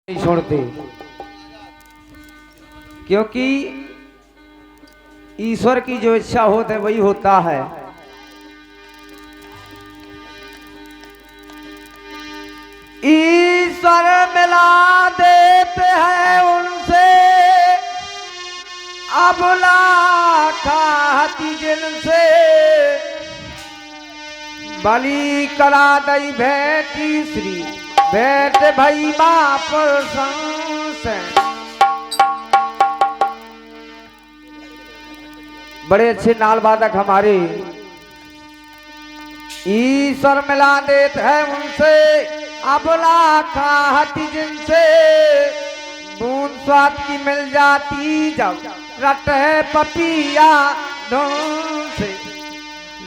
नहीं छोड़ते, क्योंकि ईश्वर की जो इच्छा होती है वही होता है। ईश्वर मिला देते हैं उनसे अबला खाती जिनसे, बलि करा दई भेटी श्री भेट भई मां प्रशंस। बड़े अच्छे नाल वादक हमारे ईश्वर मिला देते हैं उनसे अबला खाती जिनसे, बूंद स्वाद की मिल जाती जब रट है पपिया धुन से।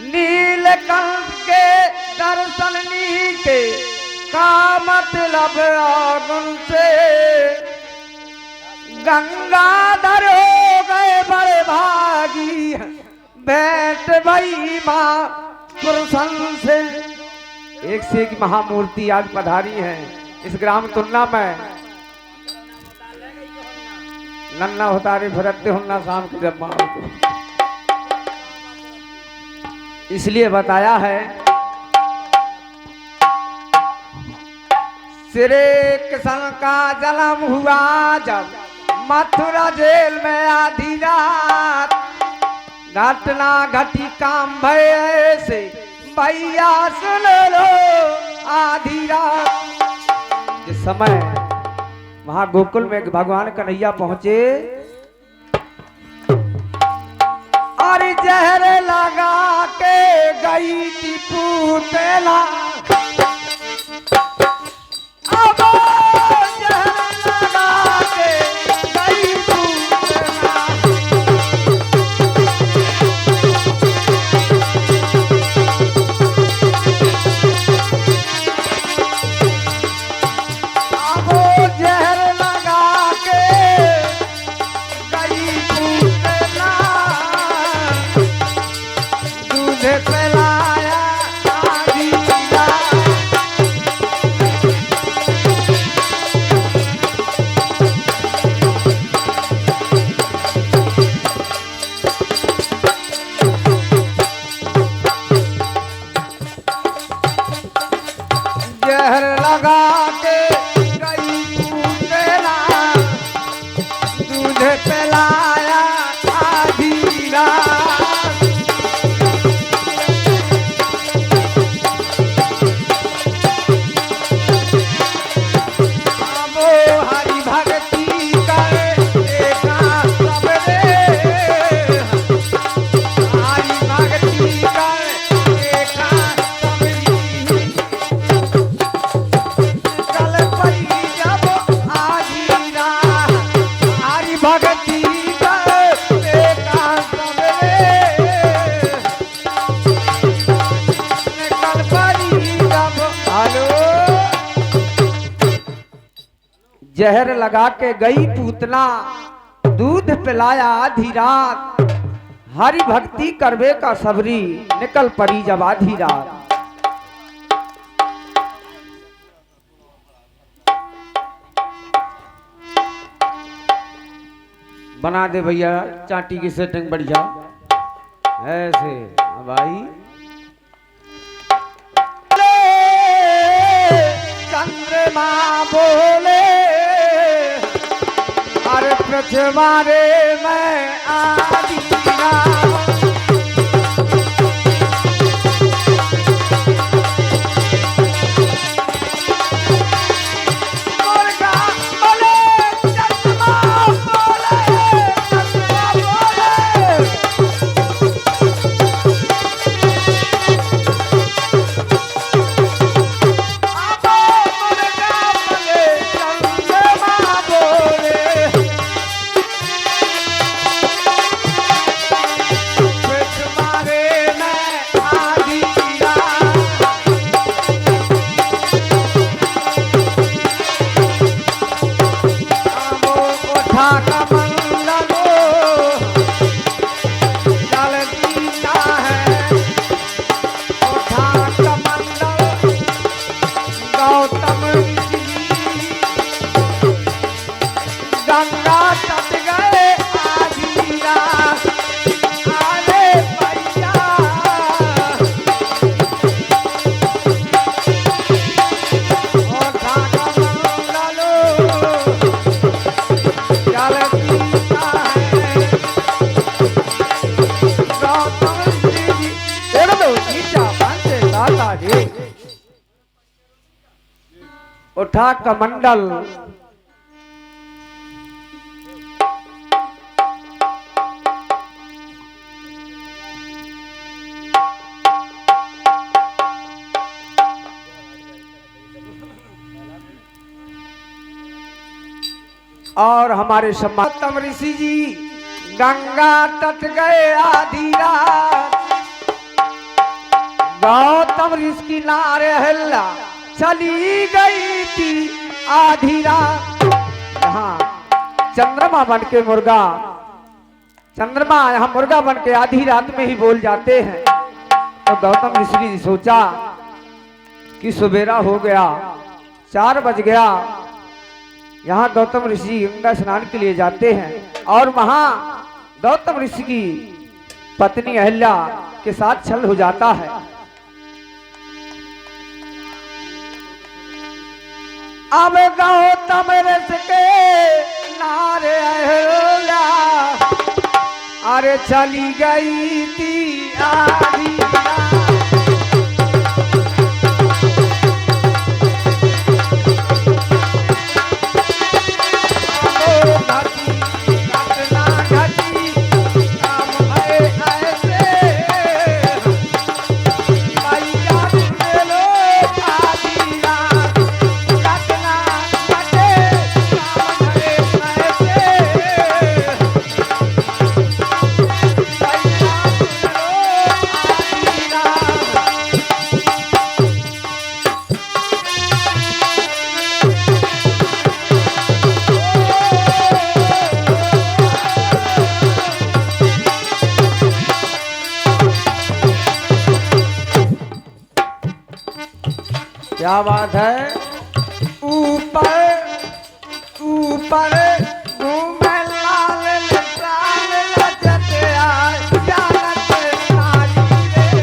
नीलकंठ के दर्शन नीके का मतलब गुण से, गंगाधर हो गए बड़े भागी भेंट भई मां प्रसन्न से। एक से एक महामूर्ति आज पधारी है इस ग्राम तुलना में। नन्ना होता रे भरते हुन्ना शाम के जब मां को इसलिए बताया है। श्री कृष्ण का जन्म हुआ जब मथुरा जेल में आधी रात, घटना घटी काम भय ऐसे भैया सुन लो आधी रात। जिस समय वहां गोकुल में भगवान कन्हैया पहुंचे और जहर लगा के गई थी पूतना, अब जहर लगा के गई पूतना। अब जहर लगा के गई पूतना, दूध पिलाया आधी रात। जहर लगा के गई पूतना, दूध पिलाया आधी रात। वो हरि भक्ति करे देखा सबने, हरि भक्ति करे देखा सबनी। कल पई जब आधी रात, हरि भक्ति करे देखा सबने। कल पई जब हेलो जहर लगा के गई पूतना, दूध पिलाया आधी रात। हरि भक्ति करवे का सबरी, निकल पड़ी जब आधी रात। बना दे भैया चाटी की सेटिंग बढ़िया ऐसे। भाई चंद्रमा बोले अरे पृथ्वारे मैं आदि रात। मुर्गा बोले चंद्रमा बोले, चंद्रमा बोले। चंद्रमा बोले उठा कमंडल और हमारे गौतम ऋषि जी गंगा तट गए आधी रात। गौतम ऋषि किनारे हल्ला चली गई थी आधी रात। यहाँ चंद्रमा बन के मुर्गा, चंद्रमा यहाँ मुर्गा बन के आधी रात में ही बोल जाते हैं। तो गौतम ऋषि ने सोचा कि सवेरा हो गया, 4 बज गया। यहाँ गौतम ऋषि गंगा स्नान के लिए जाते हैं और वहां गौतम ऋषि की पत्नी अहिल्या के साथ छल हो जाता है। अब गौतम ऋषि के नारे अहिल्या अरे चली गई थी आधी रात। क्या बात है। ऊपर ऊपर घूमे लाल लाल लचत आए जानत नारी रे।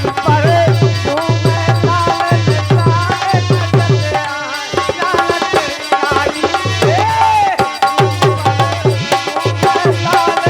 ऊपर घूमे लाल लाल लचत आए जानत नारी रे। ऊपर घूमे लाल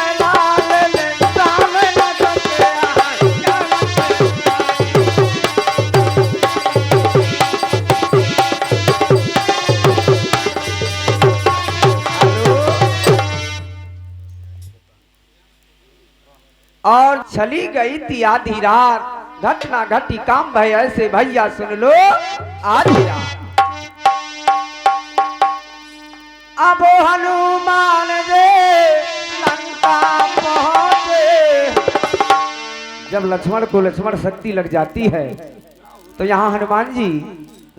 लाल लचत आए और चली गई थी आधी रात। घटना घटी काम भय ऐसे भैया सुन लो आधी रात। अब हनुमान जी लंका पहुंचे। जब लक्ष्मण को लक्ष्मण शक्ति लग जाती है तो यहाँ हनुमान जी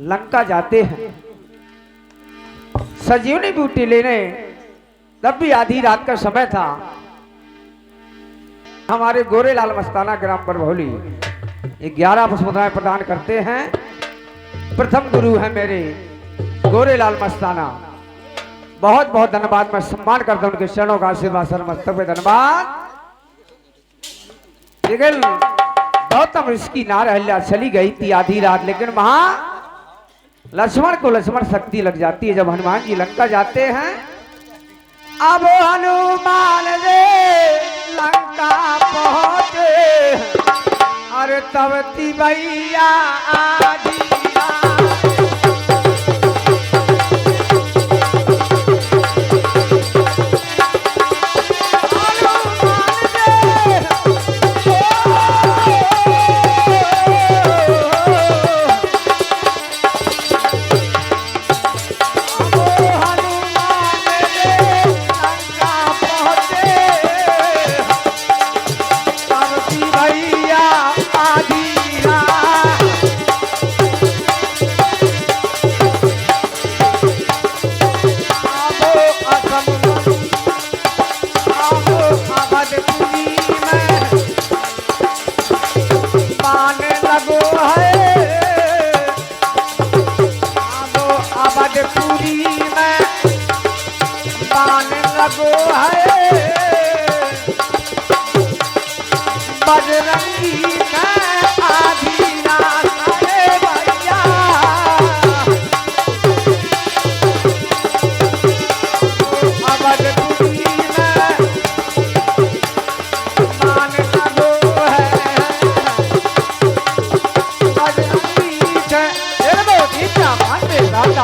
लंका जाते हैं संजीवनी बूटी लेने। तब भी आधी रात का समय था। हमारे गोरेलाल मस्ताना ग्राम पर भोली 11 पुष्पदाएं प्रदान करते हैं। प्रथम गुरु है मेरे गोरेलाल मस्ताना। बहुत बहुत धन्यवाद। मैं सम्मान करता हूं उनके चरणों का आशीर्वाद सरमस्तक पे धन्यवाद। लेकिन गौतम ऋषि की नार अहिल्या चली गई थी आधी रात। लेकिन वहां लक्ष्मण को लक्ष्मण शक्ति लग जाती है। जब हनुमान जी लंका जाते हैं अब हनुमान जी लंका पहुंचे। अरे तब भैया आधी भैया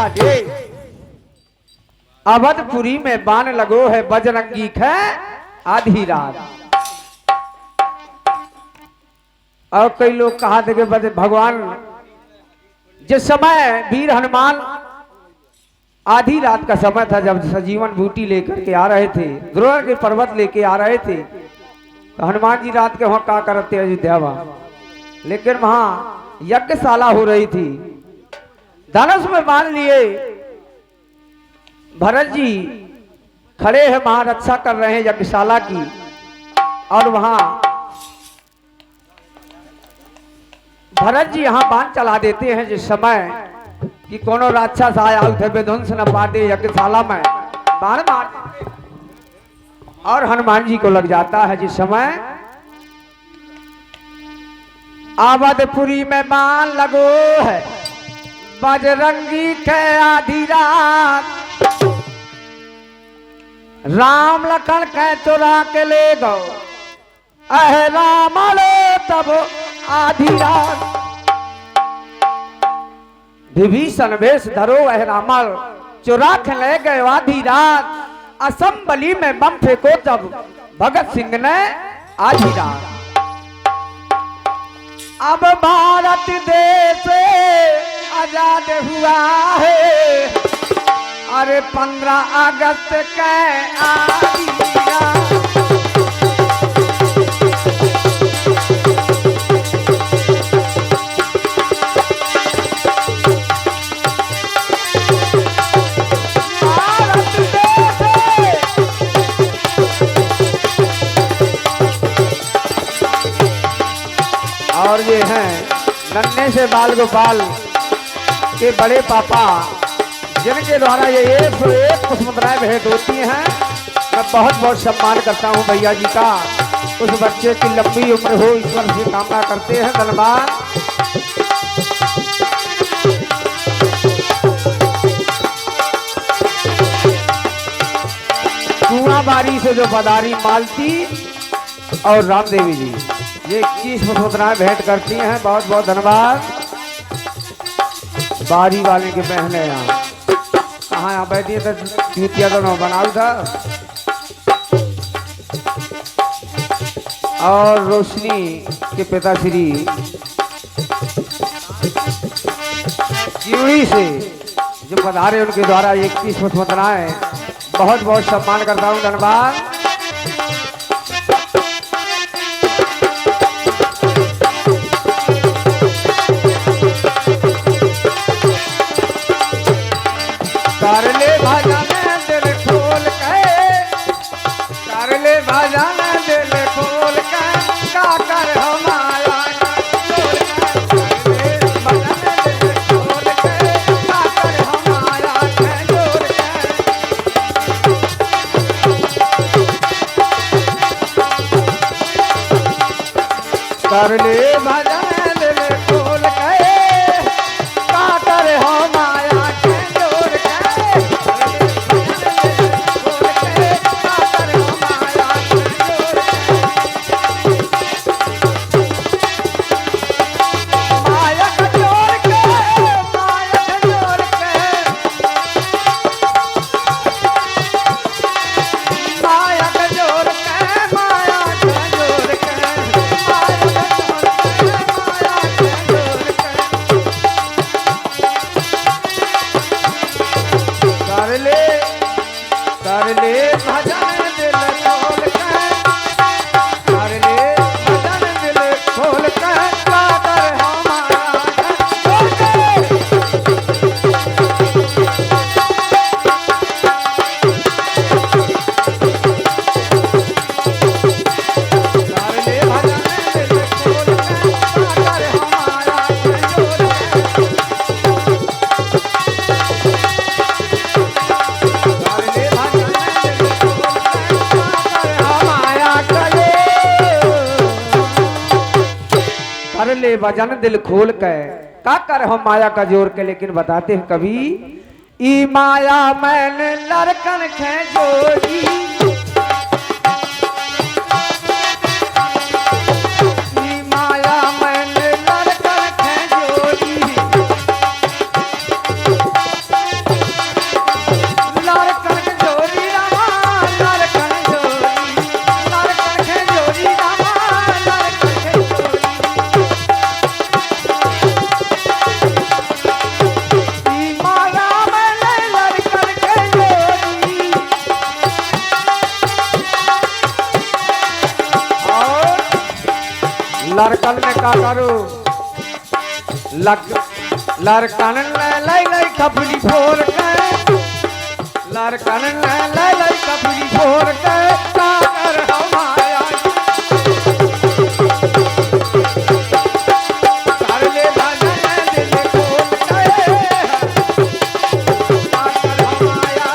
राजे अवधपुरी में बाण लगो है बजरंगी खे आधी रात। और कई लोग कहा थे कि भगवान जिस समय वीर हनुमान आधी रात का समय था जब सजीवन बूटी लेकर के आ रहे थे, द्रोण के पर्वत लेके आ रहे थे, तो हनुमान जी रात के वहां क्या करते अयोध्या वहां, लेकिन वहां यज्ञशाला हो रही थी। धनुष में बांध लिए भरत जी खड़े हैं, वहां रक्षा कर रहे हैं यज्ञशाला की। और वहां भरत जी यहाँ बाण चला देते हैं जिस समय कि कोनो राक्षस आया उठे विध्वंस न पाते यज्ञशाला में बाण मार और हनुमान जी को लग जाता है जिस समय अवधपुरी में बाण लगो है बजरंगी के आधी रात। राम लखन के चुरा के ले गो अह राम लो तब आधी रात। विभीषण वेश धरो अह रामल चुरा के ले गए आधी रात। असंबली में बम फेंको तब भगत सिंह ने आधी रात। अब भारत देश आजाद हुआ है, अरे 15 अगस्त के आधी रात। और ये हैं नन्हे से बाल गोपाल के बड़े पापा जिनके द्वारा ये एक पुष्प मुद्राएं भेंट होती हैं। मैं बहुत बहुत सम्मान करता हूँ भैया जी का। उस बच्चे की लंबी उम्र हो ईश्वर से कामना करते हैं। धन्यवाद। कुआंबारी से जो पधारी मालती और रामदेवी जी ये 21 मुद्राएं भेंट करती हैं। बहुत बहुत धन्यवाद। बारी वाले के बहने यहाँ कहाँ यहाँ बैठी है तो जूतिया तो बनाऊ था। और रोशनी के पिताश्री जीवड़ी से जो पधारे उनके द्वारा 21 मुद्राएं बहुत बहुत सम्मान करता हूँ। धन्यवाद। कर ले भजन दिल खोल के, कर ले भजन दिल खोल के, का कर हमारा कर ले भजन दिल खोल के, का कर हमारा भजन दिल खोल के का कर हम माया का जोर के। लेकिन बताते हैं कभी ई माया मैंने लड़कन खे जोड़ी, ई माया मैंने लड़कन खे जोड़ी, लग लड़कन लै लै कपड़ी फोड़ के लड़कन लै लै कपड़ी फोड़ के सागर हमारा कर ले भजन दिल खोल के सागर हमारा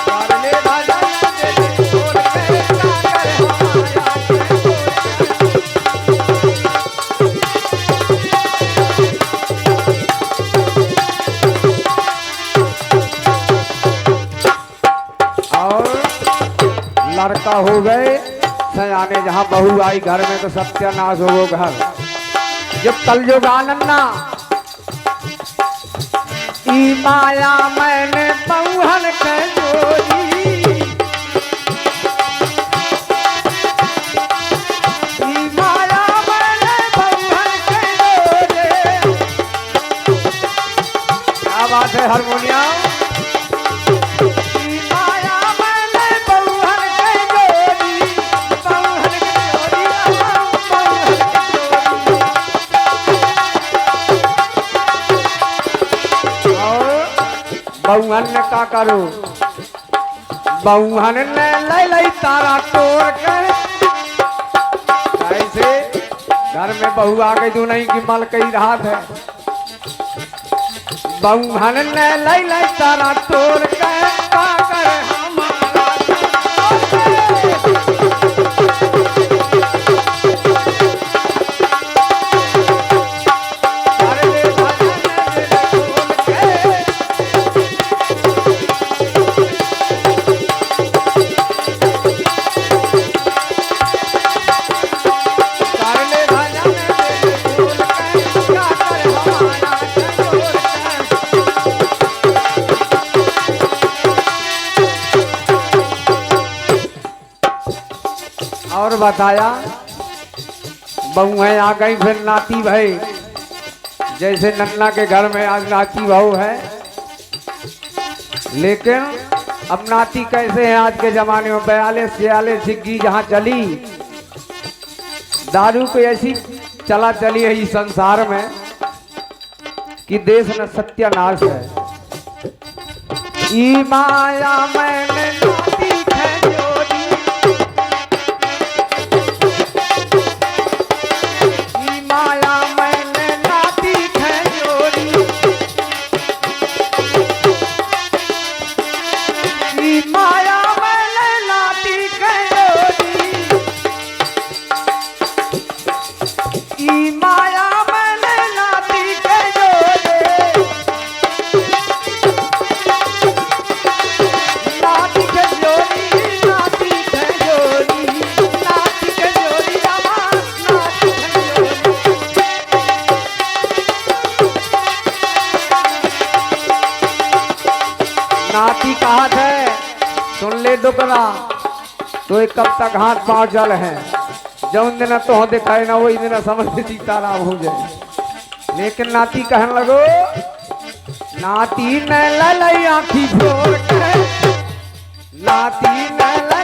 कर ले भजन दिल खोल के सागर हमारा लड़का हो गए सयाने, जहाँ बहू आई घर में तो सत्यानाश हो वो घर। जब कलयुग आनन्ना ई माया मैंने बहुहन के जोड़ी ई माया मैंने बहुहन के जोड़ी। क्या बात है हारमोनियम। बहुहन ने का करो बहुहन ने लै लै तारा तोड़ के ऐसे घर में बहू आ गई तो नहीं कि मल कही रहा है। बहुहन ने लै लै तारा तोड़ के का करे हमारा और बताया बहुएं आ गई फिर नाती भाई, जैसे नन्ना के घर में आज नाती बहू है, लेकिन अब नाती कैसे है आज के जमाने में 42-46 सिग्गी जहाँ चली दारू को ऐसी चला चली है इस संसार में कि देश में सत्यानाश है। ई माया मैंने नाती जोड़ी माया मैंने नाती जोड़ी ई माया मैंने नाती जोड़ी ई माया मैंने नाती जोड़ी नाती के जोड़ी नाती के जोड़ी नाती के जोड़ी रामा नाती के जोड़ी। नाती कहा है सुन ले दुकरा तो एक कब तक हाथ पांव जल है जौन दिन तो दिखाए ना वही दिन समझ से सीताराम हो जाए। लेकिन नाती कहने लगो नाती न लै लै आँखी फोड़ के नाती न लै